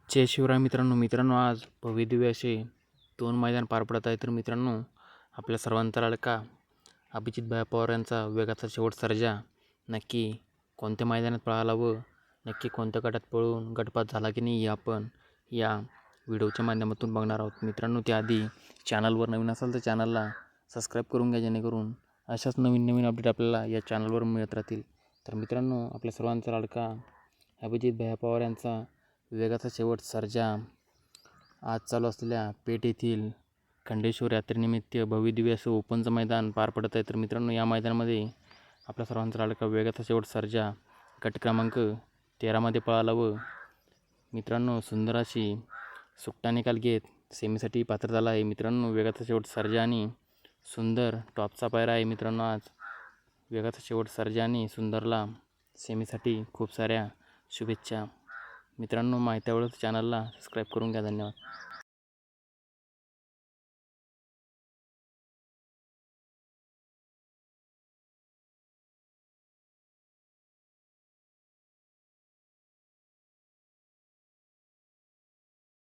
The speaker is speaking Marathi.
जय शिवराय मित्रांनो आज भव्यदिव्य असे 2 मैदान पार पडत आहे. तर मित्रांनो, आपल्या सर्वांचा लाडका अभिजित भाया पवार यांचा वेगाचा शेवट सर्जा नक्की कोणत्या मैदानात पळाला व नक्की कोणत्या गटात पळून गटपात झाला की नाही, हे आपण या व्हिडिओच्या माध्यमातून बघणार आहोत. मित्रांनो, त्याआधी चॅनलवर नवीन असाल तर चॅनलला सबस्क्राईब करून घ्या, जेणेकरून अशाच नवीन अपडेट आपल्याला या चॅनलवर मिळत राहतील. तर मित्रांनो, आपल्या सर्वांचा लाडका अभिजित भाया पवार यांचा वेगाचा शेवट सर्जा आज चालू असलेल्या पेठ येथील खंडेश्वर यात्रेनिमित्त भव्यदिव्य असं ओपनचं मैदान पार पडत आहे. तर मित्रांनो, या मैदानामध्ये आपल्या सर्वांचा लाडका वेगाचा शेवट सर्जा गट क्रमांक 13मध्ये पळाला व मित्रांनो सुंदर अशी सुट्टा निकाल घेत सेमीसाठी पात्र झाला आहे. मित्रांनो, वेगाचा शेवट सर्जा आणि सुंदर टॉपचा पायरा आहे. मित्रांनो, आज वेगाचा शेवट सर्जा आणि सुंदरला सेमीसाठी खूप साऱ्या शुभेच्छा. मित्रांनो, माहिती आवडल्यास चॅनलला सबस्क्राईब करून घ्या. धन्यवाद.